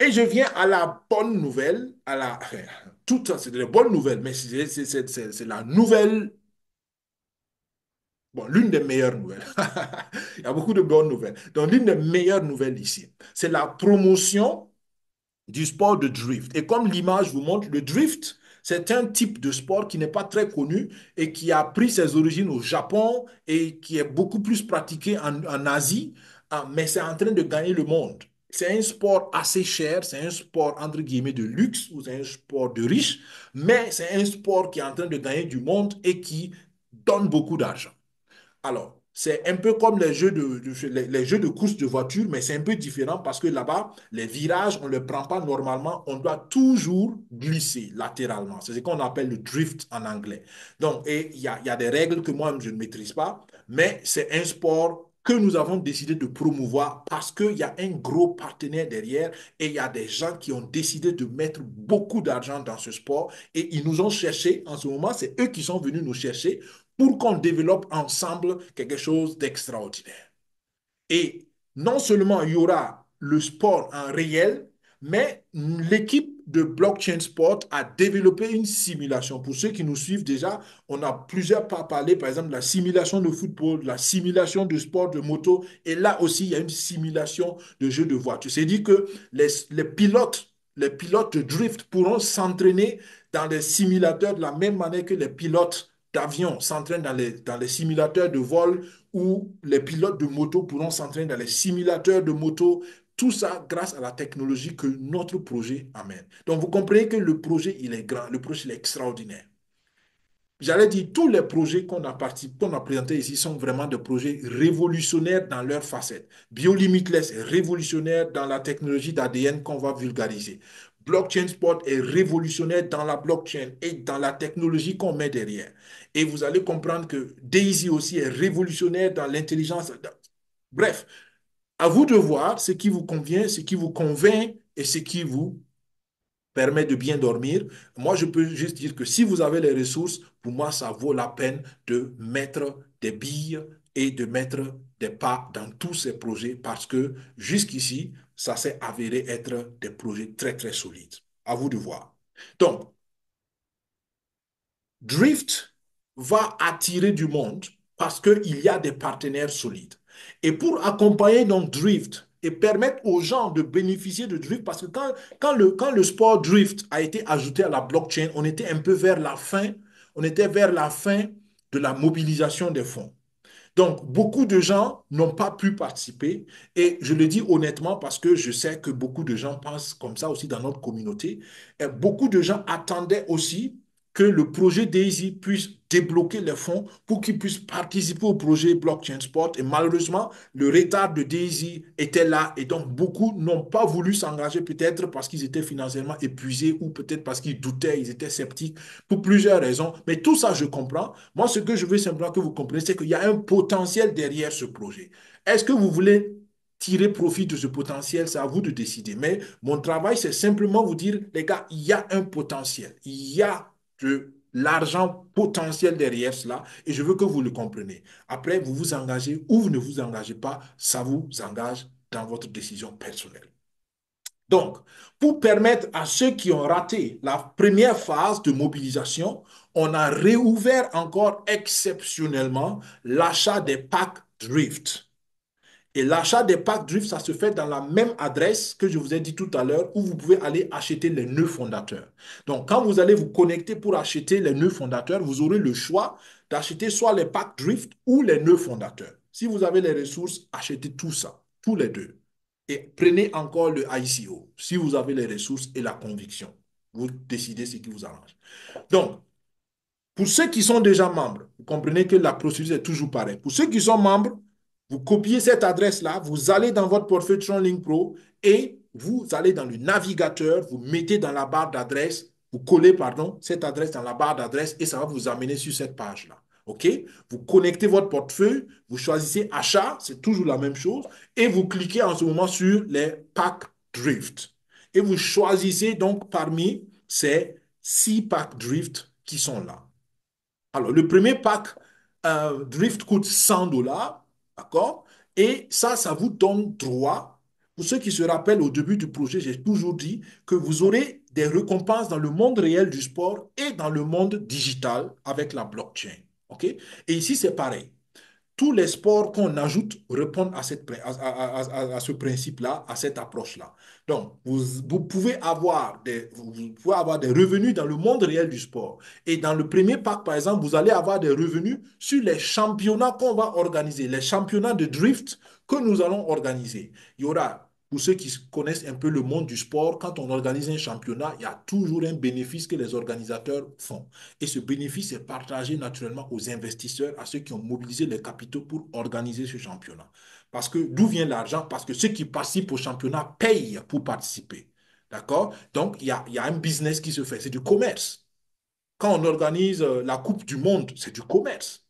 Et je viens à la bonne nouvelle, enfin, tout ça, c'est des bonnes nouvelles, mais c'est la nouvelle, bon, l'une des meilleures nouvelles. Il y a beaucoup de bonnes nouvelles. Donc, l'une des meilleures nouvelles ici, c'est la promotion du sport de drift. Et comme l'image vous montre, le drift, c'est un type de sport qui n'est pas très connu et qui a pris ses origines au Japon et qui est beaucoup plus pratiqué en Asie, mais c'est en train de gagner le monde. C'est un sport assez cher, c'est un sport entre guillemets de luxe ou c'est un sport de riche, mais c'est un sport qui est en train de gagner du monde et qui donne beaucoup d'argent. Alors, c'est un peu comme les jeux de course de voiture, mais c'est un peu différent parce que là-bas, les virages, on ne les prend pas normalement, on doit toujours glisser latéralement. C'est ce qu'on appelle le drift en anglais. Donc, et il y a des règles que moi, je ne maîtrise pas, mais c'est un sport que nous avons décidé de promouvoir parce qu'il y a un gros partenaire derrière et il y a des gens qui ont décidé de mettre beaucoup d'argent dans ce sport et ils nous ont cherché en ce moment, c'est eux qui sont venus nous chercher pour qu'on développe ensemble quelque chose d'extraordinaire. Et non seulement il y aura le sport en réel, mais l'équipe de Blockchain Sport a développé une simulation. Pour ceux qui nous suivent déjà, on a plusieurs pas parlé, par exemple, de la simulation de football, la simulation de sport de moto, et là aussi, il y a une simulation de jeu de voiture. C'est-à-dire que les pilotes de drift pourront s'entraîner dans les simulateurs de la même manière que les pilotes d'avion s'entraînent dans les simulateurs de vol où les pilotes de moto pourront s'entraîner dans les simulateurs de moto. Tout ça grâce à la technologie que notre projet amène. Donc, vous comprenez que le projet, il est grand, le projet, il est extraordinaire. J'allais dire, tous les projets qu'on a présentés ici sont vraiment des projets révolutionnaires dans leurs facettes. BioLimitless est révolutionnaire dans la technologie d'ADN qu'on va vulgariser. Blockchain Sport est révolutionnaire dans la blockchain et dans la technologie qu'on met derrière. Et vous allez comprendre que Daisy aussi est révolutionnaire dans l'intelligence. Bref, à vous de voir ce qui vous convient, ce qui vous convainc et ce qui vous permet de bien dormir. Moi, je peux juste dire que si vous avez les ressources, pour moi, ça vaut la peine de mettre des billes et de mettre des pas dans tous ces projets parce que jusqu'ici, ça s'est avéré être des projets très, très solides. À vous de voir. Donc, Drift va attirer du monde parce qu'il y a des partenaires solides. Et pour accompagner donc Drift et permettre aux gens de bénéficier de Drift, parce que quand le sport Drift a été ajouté à la blockchain, on était un peu vers la fin, on était vers la fin de la mobilisation des fonds. Donc, beaucoup de gens n'ont pas pu participer et je le dis honnêtement parce que je sais que beaucoup de gens pensent comme ça aussi dans notre communauté. Et beaucoup de gens attendaient aussi que le projet Daisy puisse débloquer les fonds pour qu'ils puissent participer au projet Blockchain Sport. Et malheureusement, le retard de Daisy était là et donc beaucoup n'ont pas voulu s'engager peut-être parce qu'ils étaient financièrement épuisés ou peut-être parce qu'ils doutaient, ils étaient sceptiques pour plusieurs raisons. Mais tout ça, je comprends. Moi, ce que je veux simplement que vous compreniez, c'est qu'il y a un potentiel derrière ce projet. Est-ce que vous voulez tirer profit de ce potentiel? C'est à vous de décider. Mais mon travail, c'est simplement vous dire, les gars, il y a un potentiel. Il y a de l'argent potentiel derrière cela et je veux que vous le compreniez. Après, vous vous engagez ou vous ne vous engagez pas, ça vous engage dans votre décision personnelle. Donc, pour permettre à ceux qui ont raté la première phase de mobilisation, on a réouvert encore exceptionnellement l'achat des packs Drift. Et l'achat des packs Drift, ça se fait dans la même adresse que je vous ai dit tout à l'heure, où vous pouvez aller acheter les nœuds fondateurs. Donc, quand vous allez vous connecter pour acheter les nœuds fondateurs, vous aurez le choix d'acheter soit les packs Drift ou les nœuds fondateurs. Si vous avez les ressources, achetez tout ça, tous les deux. Et prenez encore le ICO, si vous avez les ressources et la conviction. Vous décidez ce qui vous arrange. Donc, pour ceux qui sont déjà membres, vous comprenez que la procédure est toujours pareille. Pour ceux qui sont membres, vous copiez cette adresse-là, vous allez dans votre portefeuille TronLink Pro et vous allez dans le navigateur, vous mettez dans la barre d'adresse, vous collez, pardon, cette adresse dans la barre d'adresse et ça va vous amener sur cette page-là. OK? Vous connectez votre portefeuille, vous choisissez achat, c'est toujours la même chose, et vous cliquez en ce moment sur les packs Drift. Et vous choisissez donc parmi ces 6 packs Drift qui sont là. Alors, le premier pack Drift coûte 100 $, d'accord? Et ça vous donne droit, pour ceux qui se rappellent, au début du projet, j'ai toujours dit que vous aurez des récompenses dans le monde réel du sport et dans le monde digital avec la blockchain. OK? Et ici, c'est pareil. Tous les sports qu'on ajoute répondent à, à ce principe-là, à cette approche-là. Donc, vous pouvez avoir vous pouvez avoir des revenus dans le monde réel du sport. Et dans le premier pack, par exemple, vous allez avoir des revenus sur les championnats qu'on va organiser, les championnats de drift que nous allons organiser. Il y aura, pour ceux qui connaissent un peu le monde du sport, quand on organise un championnat, il y a toujours un bénéfice que les organisateurs font. Et ce bénéfice est partagé naturellement aux investisseurs, à ceux qui ont mobilisé les capitaux pour organiser ce championnat. Parce que d'où vient l'argent? Parce que ceux qui participent au championnat payent pour participer. D'accord? Donc, il y a un business qui se fait. C'est du commerce. Quand on organise la Coupe du Monde, c'est du commerce.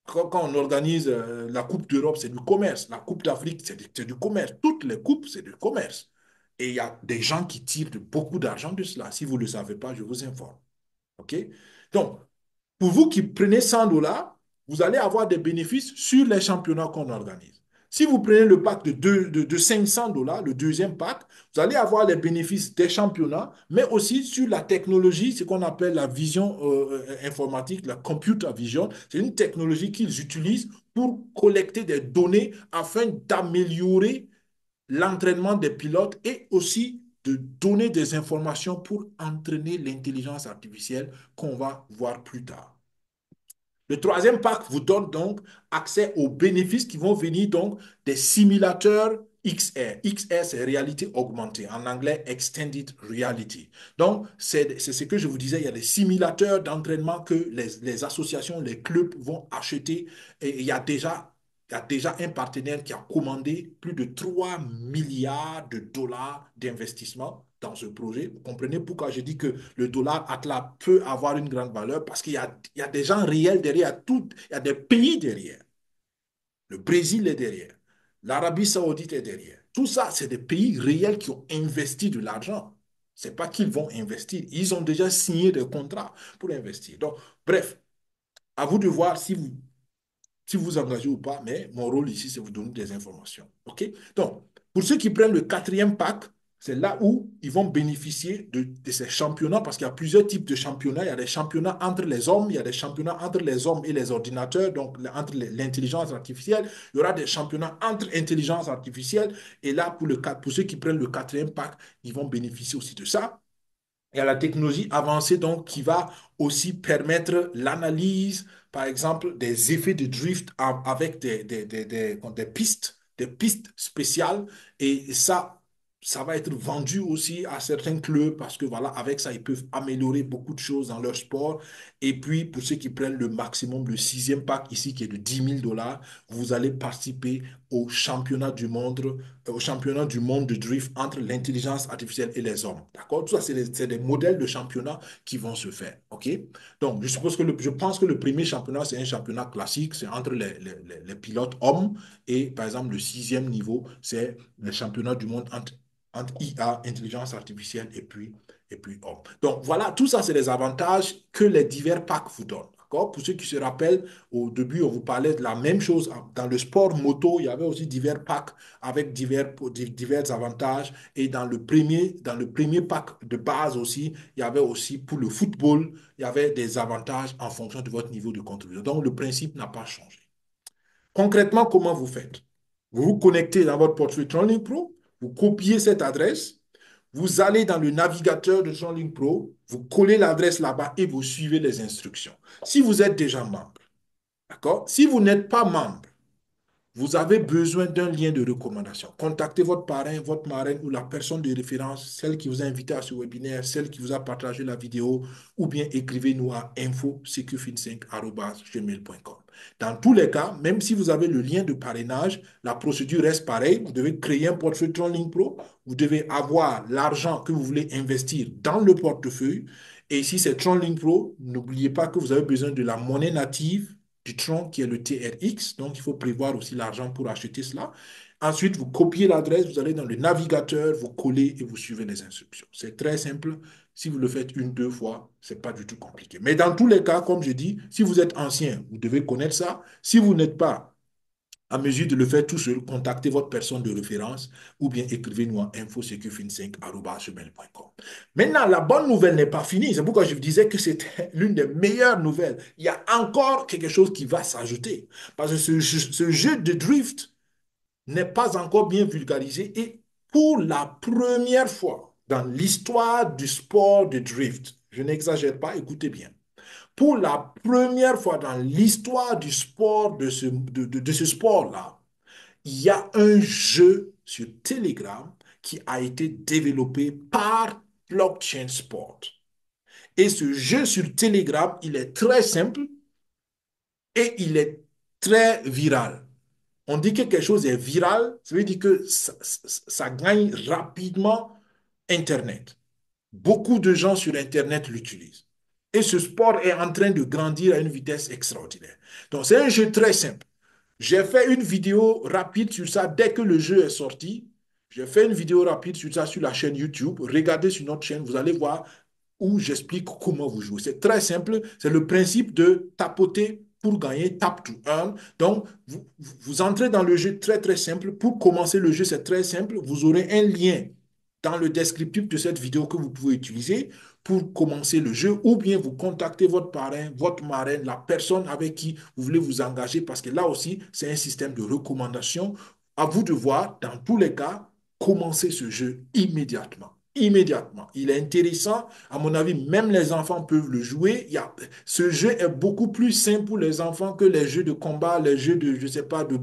Quand on organise la Coupe d'Europe, c'est du commerce. La Coupe d'Afrique, c'est du commerce. Toutes les coupes, c'est du commerce. Et il y a des gens qui tirent beaucoup d'argent de cela. Si vous ne le savez pas, je vous informe. OK? Donc, pour vous qui prenez 100 dollars, vous allez avoir des bénéfices sur les championnats qu'on organise. Si vous prenez le pack de 500 dollars, le deuxième pack, vous allez avoir les bénéfices des championnats, mais aussi sur la technologie, ce qu'on appelle la vision informatique, la computer vision. C'est une technologie qu'ils utilisent pour collecter des données afin d'améliorer l'entraînement des pilotes et aussi de donner des informations pour entraîner l'intelligence artificielle qu'on va voir plus tard. Le troisième pack vous donne donc accès aux bénéfices qui vont venir donc des simulateurs XR. XR, c'est réalité augmentée, en anglais Extended Reality. Donc, c'est ce que je vous disais, il y a des simulateurs d'entraînement que les associations, les clubs vont acheter. Et il y a déjà un partenaire qui a commandé plus de 3 milliards de dollars d'investissement dans ce projet. Vous comprenez pourquoi je dis que le dollar Atlas peut avoir une grande valeur parce il y a des gens réels derrière, il y a des pays derrière. Le Brésil est derrière. L'Arabie Saoudite est derrière. Tout ça, c'est des pays réels qui ont investi de l'argent. Ce n'est pas qu'ils vont investir. Ils ont déjà signé des contrats pour investir. Donc, bref, à vous de voir si vous engagez ou pas, mais mon rôle ici, c'est vous donner des informations. OK? Donc, pour ceux qui prennent le quatrième pack, c'est là où ils vont bénéficier de ces championnats parce qu'il y a plusieurs types de championnats. Il y a des championnats entre les hommes, il y a des championnats entre les hommes et les ordinateurs, donc entre l'intelligence artificielle. Il y aura des championnats entre intelligence artificielle. Et là, pour ceux qui prennent le quatrième pack, ils vont bénéficier aussi de ça. Il y a la technologie avancée donc qui va aussi permettre l'analyse, par exemple, des effets de drift avec des pistes spéciales. Et ça va être vendu aussi à certains clubs parce que voilà, avec ça, ils peuvent améliorer beaucoup de choses dans leur sport. Et puis, pour ceux qui prennent le maximum, le sixième pack ici qui est de 10 000 dollars, vous allez participer au championnat du monde au championnat du monde de drift entre l'intelligence artificielle et les hommes. D'accord? Tout ça, c'est des modèles de championnat qui vont se faire. OK? Donc, je pense que le premier championnat, c'est un championnat classique. C'est entre les pilotes hommes. Et par exemple, le sixième niveau, c'est le championnat du monde entre IA, intelligence artificielle, et puis hommes. Donc, voilà, tout ça, c'est les avantages que les divers packs vous donnent. D'accord? Pour ceux qui se rappellent, au début, on vous parlait de la même chose. Dans le sport moto, il y avait aussi divers packs avec divers avantages. Et dans le premier pack de base aussi, il y avait aussi pour le football, il y avait des avantages en fonction de votre niveau de contribution. Donc, le principe n'a pas changé. Concrètement, comment vous faites? Vous vous connectez dans votre portefeuille TronLink Pro, vous copiez cette adresse, vous allez dans le navigateur de TronLink Pro, vous collez l'adresse là-bas et vous suivez les instructions. Si vous êtes déjà membre, d'accord? Si vous n'êtes pas membre, vous avez besoin d'un lien de recommandation. Contactez votre parrain, votre marraine ou la personne de référence, celle qui vous a invité à ce webinaire, celle qui vous a partagé la vidéo, ou bien écrivez-nous à info-secufin5@gmail.com. Dans tous les cas, même si vous avez le lien de parrainage, la procédure reste pareille. Vous devez créer un portefeuille TronLink Pro. Vous devez avoir l'argent que vous voulez investir dans le portefeuille. Et si c'est TronLink Pro, n'oubliez pas que vous avez besoin de la monnaie native du tronc qui est le TRX. Donc, il faut prévoir aussi l'argent pour acheter cela. Ensuite, vous copiez l'adresse, vous allez dans le navigateur, vous collez et vous suivez les instructions. C'est très simple. Si vous le faites une, deux fois, ce n'est pas du tout compliqué. Mais dans tous les cas, comme je dis, si vous êtes ancien, vous devez connaître ça. Si vous n'êtes pas À mesure de le faire tout seul, contactez votre personne de référence ou bien écrivez-nous à infosecufin5@gmail.com. Maintenant, la bonne nouvelle n'est pas finie. C'est pourquoi je vous disais que c'était l'une des meilleures nouvelles. Il y a encore quelque chose qui va s'ajouter. Parce que ce jeu de drift n'est pas encore bien vulgarisé et pour la première fois dans l'histoire du sport de drift, je n'exagère pas, écoutez bien, pour la première fois dans l'histoire du sport de ce sport-là, il y a un jeu sur Telegram qui a été développé par Blockchain Sport. Et ce jeu sur Telegram, il est très simple et il est très viral. On dit que quelque chose est viral, ça veut dire que ça gagne rapidement Internet. Beaucoup de gens sur Internet l'utilisent. Et ce sport est en train de grandir à une vitesse extraordinaire. Donc, c'est un jeu très simple. J'ai fait une vidéo rapide sur ça dès que le jeu est sorti. J'ai fait une vidéo rapide sur ça sur la chaîne YouTube. Regardez sur notre chaîne, vous allez voir où j'explique comment vous jouez. C'est très simple. C'est le principe de tapoter pour gagner, tap to earn. Donc, vous entrez dans le jeu très, très simple. Pour commencer le jeu, c'est très simple. Vous aurez un lien dans le descriptif de cette vidéo que vous pouvez utiliser pour commencer le jeu ou bien vous contactez votre parrain, votre marraine, la personne avec qui vous voulez vous engager parce que là aussi, c'est un système de recommandation. À vous de voir, dans tous les cas, commencer ce jeu immédiatement. Immédiatement. Il est intéressant. À mon avis, même les enfants peuvent le jouer. Ce jeu est beaucoup plus simple pour les enfants que les jeux de combat, les jeux de, je sais pas, de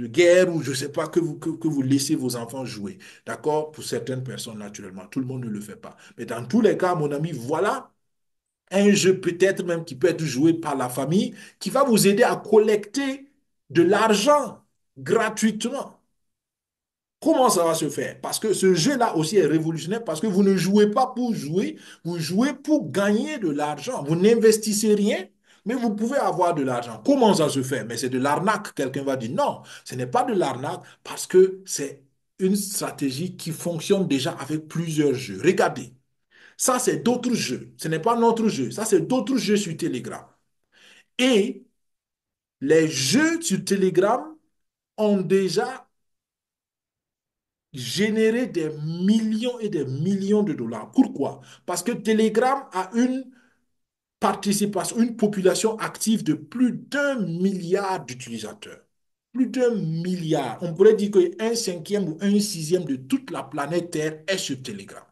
guerre ou je sais pas que vous laissez vos enfants jouer. D'accord? Pour certaines personnes, naturellement. Tout le monde ne le fait pas. Mais dans tous les cas, mon ami, voilà un jeu peut-être même qui peut être joué par la famille qui va vous aider à collecter de l'argent gratuitement. Comment ça va se faire? Parce que ce jeu-là aussi est révolutionnaire parce que vous ne jouez pas pour jouer, vous jouez pour gagner de l'argent. Vous n'investissez rien, mais vous pouvez avoir de l'argent. Comment ça se fait? Mais c'est de l'arnaque. Quelqu'un va dire non, ce n'est pas de l'arnaque parce que c'est une stratégie qui fonctionne déjà avec plusieurs jeux. Regardez, ça c'est d'autres jeux. Ce n'est pas notre jeu, ça c'est d'autres jeux sur Telegram. Et les jeux sur Telegram ont déjà générer des millions et des millions de dollars. Pourquoi? Parce que Telegram a une participation, une population active de plus d'1 milliard d'utilisateurs. Plus d'1 milliard. On pourrait dire qu'un cinquième ou un sixième de toute la planète Terre est sur Telegram.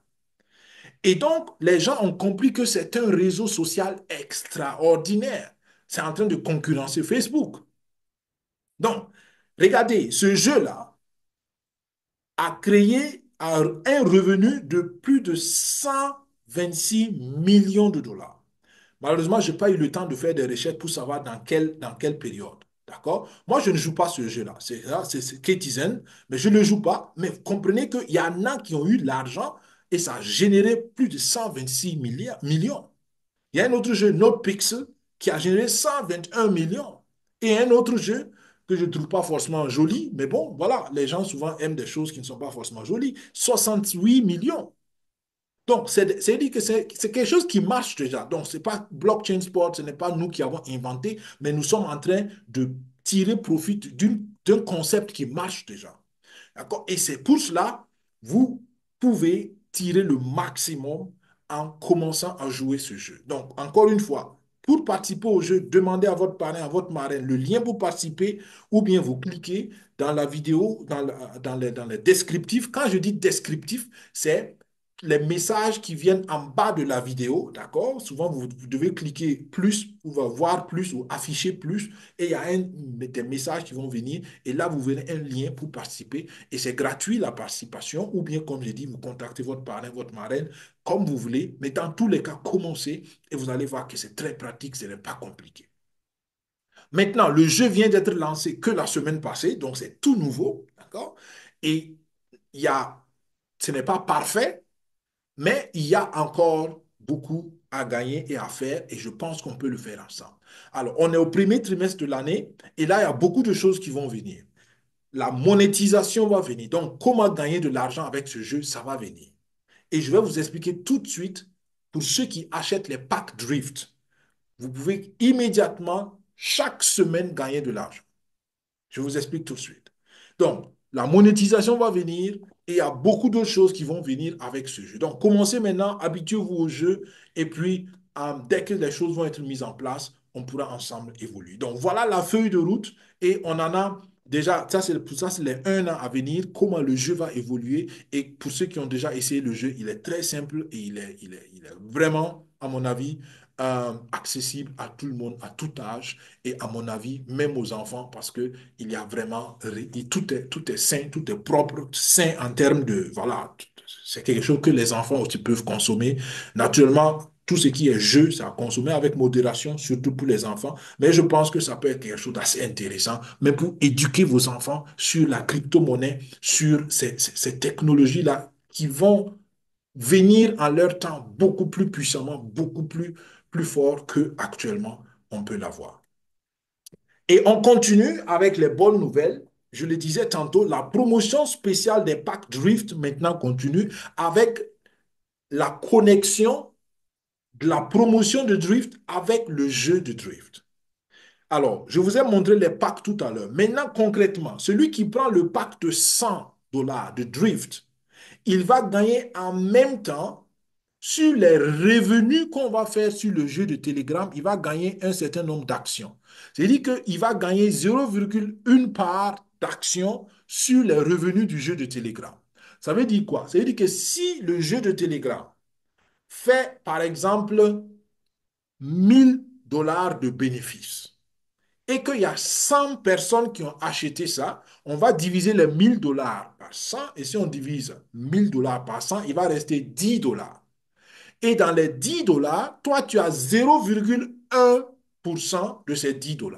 Et donc, les gens ont compris que c'est un réseau social extraordinaire. C'est en train de concurrencer Facebook. Donc, regardez, ce jeu-là, a créé un revenu de plus de 126 millions de dollars. Malheureusement, je n'ai pas eu le temps de faire des recherches pour savoir dans quelle période. D'accord? Moi, je ne joue pas ce jeu-là. C'est Citizen, mais je ne le joue pas. Mais vous comprenez qu'il y en a qui ont eu de l'argent et ça a généré plus de 126 millions. Il y a un autre jeu, NotePixel, qui a généré 121 millions. Et un autre jeu que je ne trouve pas forcément joli, mais bon, voilà, les gens souvent aiment des choses qui ne sont pas forcément jolies. 68 millions. Donc, c'est-à-dire que c'est quelque chose qui marche déjà. Donc, ce n'est pas blockchain sport, ce n'est pas nous qui avons inventé, mais nous sommes en train de tirer profit d'un concept qui marche déjà. D'accord? Et c'est pour cela, vous pouvez tirer le maximum en commençant à jouer ce jeu. Donc, encore une fois, pour participer au jeu, demandez à votre parrain, à votre marraine le lien pour participer ou bien vous cliquez dans la vidéo, dans les descriptifs. Quand je dis descriptif, c'est les messages qui viennent en bas de la vidéo, d'accord? Souvent, vous devez cliquer plus pour voir plus ou afficher plus et il y a des messages qui vont venir et là, vous verrez un lien pour participer et c'est gratuit la participation ou bien, comme j'ai dit, vous contactez votre parrain, votre marraine, comme vous voulez, mais dans tous les cas, commencez et vous allez voir que c'est très pratique, ce n'est pas compliqué. Maintenant, le jeu vient d'être lancé que la semaine passée, donc c'est tout nouveau, d'accord? Et il y a, ce n'est pas parfait, mais il y a encore beaucoup à gagner et à faire et je pense qu'on peut le faire ensemble. Alors, on est au premier trimestre de l'année et là, il y a beaucoup de choses qui vont venir. La monétisation va venir. Donc, comment gagner de l'argent avec ce jeu, ça va venir. Et je vais vous expliquer tout de suite pour ceux qui achètent les packs Drift. Vous pouvez immédiatement, chaque semaine, gagner de l'argent. Je vous explique tout de suite. Donc, la monétisation va venir et il y a beaucoup d'autres choses qui vont venir avec ce jeu. Donc, commencez maintenant, habituez-vous au jeu et puis, dès que les choses vont être mises en place, on pourra ensemble évoluer. Donc, voilà la feuille de route et on en a déjà, ça, c'est les 1 an à venir, comment le jeu va évoluer. Et pour ceux qui ont déjà essayé le jeu, il est très simple et il est vraiment, à mon avis, accessible à tout le monde, à tout âge et à mon avis, même aux enfants, parce que il y a vraiment, tout est sain, tout est propre, sain en termes de, voilà, c'est quelque chose que les enfants aussi peuvent consommer. Naturellement, tout ce qui est jeu, ça à consommer avec modération, surtout pour les enfants. Mais je pense que ça peut être quelque chose d'assez intéressant, mais pour éduquer vos enfants sur la crypto-monnaie, sur ces technologies-là qui vont venir en leur temps beaucoup plus puissamment, plus fort qu'actuellement on peut l'avoir. Et on continue avec les bonnes nouvelles. Je le disais tantôt, la promotion spéciale des packs Drift maintenant continue avec la connexion de la promotion de Drift avec le jeu de Drift. Alors, je vous ai montré les packs tout à l'heure. Maintenant, concrètement, celui qui prend le pack de $100 de Drift, il va gagner en même temps sur les revenus qu'on va faire sur le jeu de Telegram, il va gagner un certain nombre d'actions. C'est-à-dire qu'il va gagner 0,1 part d'action sur les revenus du jeu de Telegram. Ça veut dire quoi? Ça veut dire que si le jeu de Telegram fait, par exemple, $1 000 de bénéfices et qu'il y a 100 personnes qui ont acheté ça, on va diviser les $1 000 par 100 et si on divise $1 000 par 100, il va rester $10. Et dans les $10, toi, tu as 0,1% de ces $10.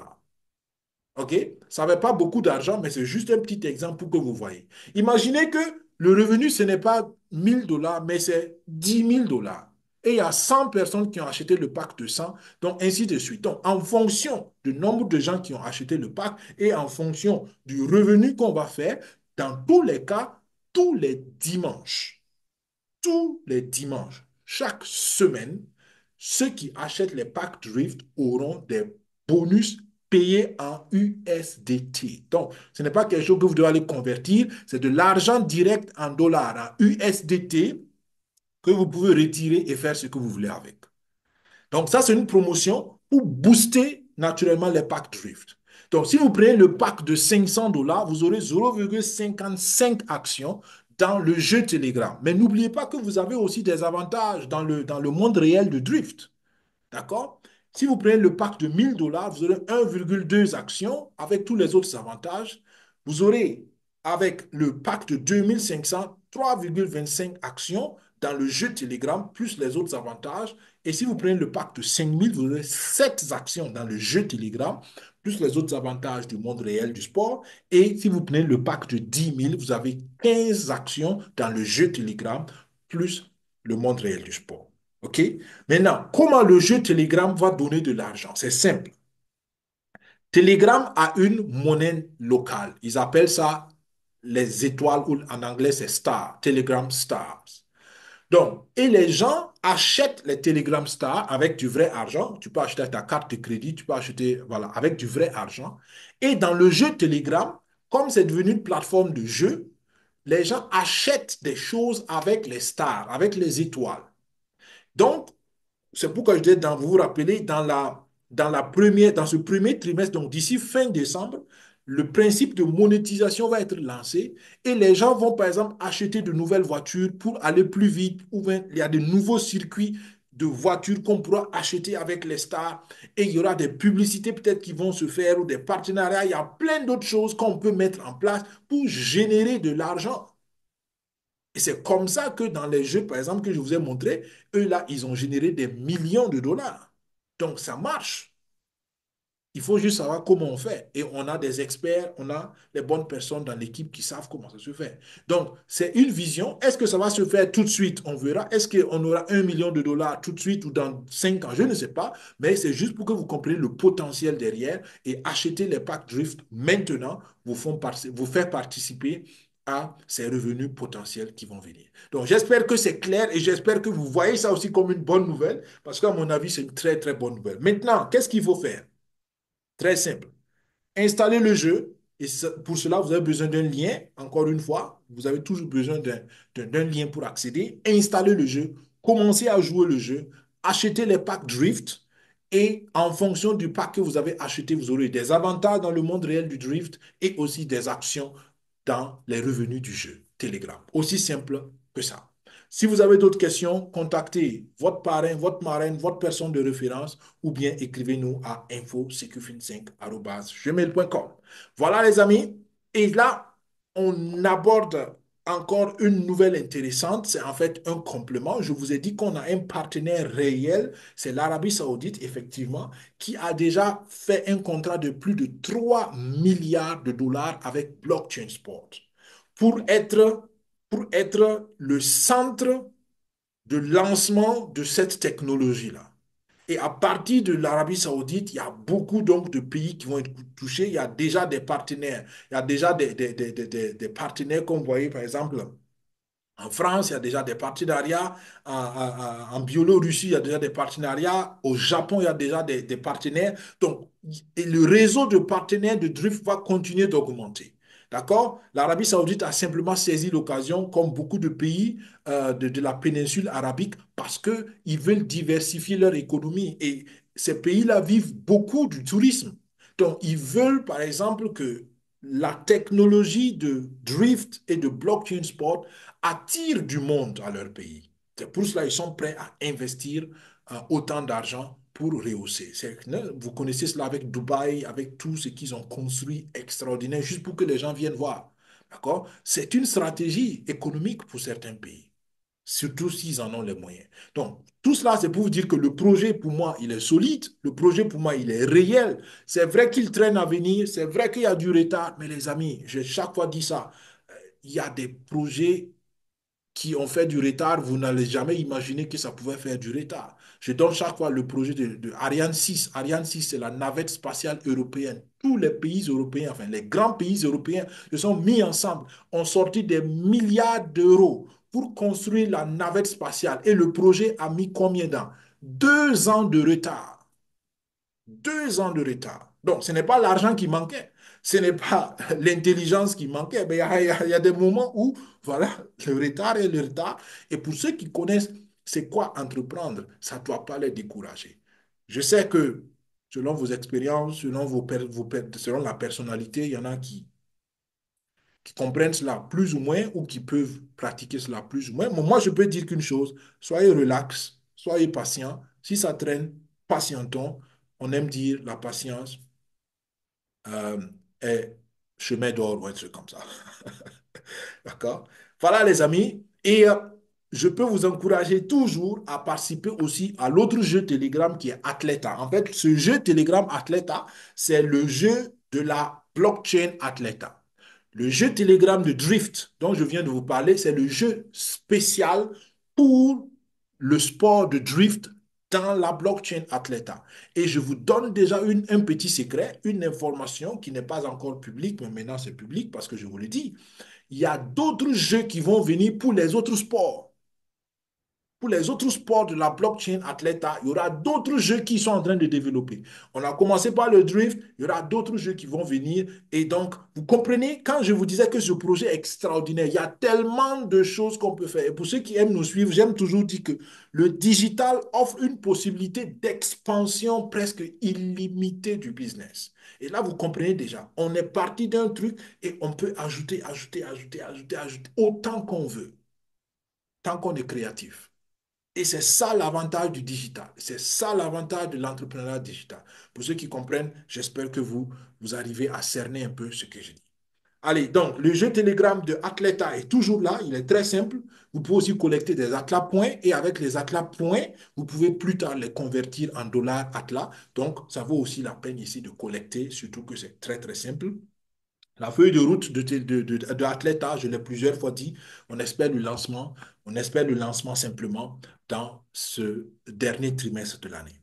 OK? Ça ne fait pas beaucoup d'argent, mais c'est juste un petit exemple pour que vous voyez. Imaginez que le revenu, ce n'est pas $1 000, mais c'est $10 000. Et il y a 100 personnes qui ont acheté le pack de 100, donc ainsi de suite. Donc, en fonction du nombre de gens qui ont acheté le pack et en fonction du revenu qu'on va faire, dans tous les cas, tous les dimanches, chaque semaine, ceux qui achètent les packs Drift auront des bonus payés en USDT. Donc, ce n'est pas quelque chose que vous devez aller convertir, c'est de l'argent direct en dollars, en USDT, que vous pouvez retirer et faire ce que vous voulez avec. Donc, ça, c'est une promotion pour booster naturellement les packs Drift. Donc, si vous prenez le pack de $500, vous aurez 0,55 actions dans le jeu Telegram. Mais n'oubliez pas que vous avez aussi des avantages dans le monde réel de Drift. D'accord? Si vous prenez le pack de $1 000, vous aurez 1,2 actions avec tous les autres avantages. Vous aurez, avec le pack de 2 500, 3,25 actions dans le jeu Telegram, plus les autres avantages. Et si vous prenez le pack de 5 000, vous aurez 7 actions dans le jeu Telegram, plus les autres avantages du monde réel du sport. Et si vous prenez le pack de 10 000, vous avez 15 actions dans le jeu Telegram, plus le monde réel du sport. OK? Maintenant, comment le jeu Telegram va donner de l'argent? C'est simple. Telegram a une monnaie locale. Ils appellent ça les étoiles, ou en anglais c'est Star, Telegram Stars. Donc, et les gens achètent les Telegram Stars avec du vrai argent. Tu peux acheter ta carte de crédit, tu peux acheter, voilà, avec du vrai argent. Et dans le jeu Telegram, comme c'est devenu une plateforme de jeu, les gens achètent des choses avec les stars, avec les étoiles. Donc, c'est pourquoi je dis, vous vous rappelez, dans ce premier trimestre, donc d'ici fin décembre, le principe de monétisation va être lancé et les gens vont, par exemple, acheter de nouvelles voitures pour aller plus vite. Ou bien, il y a de nouveaux circuits de voitures qu'on pourra acheter avec les stars et il y aura des publicités peut-être qui vont se faire ou des partenariats. Il y a plein d'autres choses qu'on peut mettre en place pour générer de l'argent. Et c'est comme ça que dans les jeux, par exemple, que je vous ai montré, eux, là, ils ont généré des millions de dollars. Donc, ça marche. Il faut juste savoir comment on fait. Et on a des experts, on a les bonnes personnes dans l'équipe qui savent comment ça se fait. Donc, c'est une vision. Est-ce que ça va se faire tout de suite? On verra. Est-ce qu'on aura 1 million de dollars tout de suite ou dans 5 ans? Je ne sais pas. Mais c'est juste pour que vous compreniez le potentiel derrière et acheter les packs Drift maintenant vous faire participer à ces revenus potentiels qui vont venir. Donc, j'espère que c'est clair et j'espère que vous voyez ça aussi comme une bonne nouvelle parce qu'à mon avis, c'est une très, très bonne nouvelle. Maintenant, qu'est-ce qu'il faut faire? Très simple. Installez le jeu Et pour cela, vous avez besoin d'un lien. Encore une fois, vous avez toujours besoin d'un lien pour accéder. Installer le jeu, commencer à jouer le jeu, acheter les packs Drift. Et en fonction du pack que vous avez acheté, vous aurez des avantages dans le monde réel du Drift et aussi des actions dans les revenus du jeu Telegram. Aussi simple que ça. Si vous avez d'autres questions, contactez votre parrain, votre marraine, votre personne de référence ou bien écrivez-nous à info-secufin5@gmail.com. Voilà les amis. Et là, on aborde encore une nouvelle intéressante. C'est en fait un complément. Je vous ai dit qu'on a un partenaire réel. C'est l'Arabie Saoudite, effectivement, qui a déjà fait un contrat de plus de 3 milliards de dollars avec Blockchain Sport pour être, pour être le centre de lancement de cette technologie-là. Et à partir de l'Arabie Saoudite, il y a beaucoup donc de pays qui vont être touchés. Il y a déjà des partenaires. Il y a déjà des partenaires, comme vous voyez, par exemple, en France, il y a déjà des partenariats. En Biélorussie, il y a déjà des partenariats. Au Japon, il y a déjà des partenaires. Donc, et le réseau de partenaires de Drift va continuer d'augmenter. D'accord? L'Arabie Saoudite a simplement saisi l'occasion, comme beaucoup de pays de la péninsule arabique, parce qu'ils veulent diversifier leur économie. Et ces pays-là vivent beaucoup du tourisme. Donc, ils veulent, par exemple, que la technologie de Drift et de blockchain sport attirent du monde à leur pays. C'est pour cela qu'ils sont prêts à investir autant d'argent pour rehausser. Vous connaissez cela avec Dubaï, avec tout ce qu'ils ont construit extraordinaire, juste pour que les gens viennent voir. D'accord? C'est une stratégie économique pour certains pays, surtout s'ils en ont les moyens. Donc, tout cela, c'est pour vous dire que le projet, pour moi, il est solide. Le projet, pour moi, il est réel. C'est vrai qu'il traîne à venir. C'est vrai qu'il y a du retard. Mais les amis, j'ai chaque fois dit ça. Il y a des projets qui ont fait du retard, vous n'allez jamais imaginer que ça pouvait faire du retard. Je donne chaque fois le projet de Ariane 6. Ariane 6, c'est la navette spatiale européenne. Tous les pays européens, enfin les grands pays européens, se sont mis ensemble, ont sorti des milliards d'euros pour construire la navette spatiale. Et le projet a mis combien d'ans? 2 ans de retard. 2 ans de retard. Donc, ce n'est pas l'argent qui manquait, ce n'est pas l'intelligence qui manquait, mais il y a des moments où, voilà, le retard est le retard. Et pour ceux qui connaissent c'est quoi entreprendre, ça ne doit pas les décourager. Je sais que selon vos expériences, selon la personnalité, il y en a qui comprennent cela plus ou moins ou qui peuvent pratiquer cela plus ou moins. Mais moi, je peux dire qu'une chose, soyez relax, soyez patient. Si ça traîne, patientons. On aime dire la patience euh, est chemin d'or ou un truc comme ça. D'accord? Voilà, les amis. Et je peux vous encourager toujours à participer aussi à l'autre jeu Telegram qui est Athleta. En fait, ce jeu Telegram Athleta, c'est le jeu de la blockchain Athleta. Le jeu Telegram de Drift dont je viens de vous parler, c'est le jeu spécial pour le sport de Drift dans la blockchain Athleta. Et je vous donne déjà un petit secret, une information qui n'est pas encore publique, mais maintenant c'est public parce que je vous le dis. Il y a d'autres jeux qui vont venir pour les autres sports. Pour les autres sports de la blockchain Athleta, il y aura d'autres jeux qui sont en train de développer. On a commencé par le drift, il y aura d'autres jeux qui vont venir. Et donc, vous comprenez, quand je vous disais que ce projet est extraordinaire, il y a tellement de choses qu'on peut faire. Et pour ceux qui aiment nous suivre, j'aime toujours dire que le digital offre une possibilité d'expansion presque illimitée du business. Et là, vous comprenez déjà, on est parti d'un truc et on peut ajouter, ajouter, ajouter, ajouter, ajouter autant qu'on veut, tant qu'on est créatif. Et c'est ça l'avantage du digital. C'est ça l'avantage de l'entrepreneuriat digital. Pour ceux qui comprennent, j'espère que vous arrivez à cerner un peu ce que je dis. Allez, donc, le jeu Telegram de Athleta est toujours là. Il est très simple. Vous pouvez aussi collecter des Atlas points et avec les Atlas points, vous pouvez plus tard les convertir en dollars Atlas. Donc, ça vaut aussi la peine ici de collecter, surtout que c'est très, très simple. La feuille de route de Athleta, je l'ai plusieurs fois dit, on espère le lancement, on espère le lancement simplement dans ce dernier trimestre de l'année.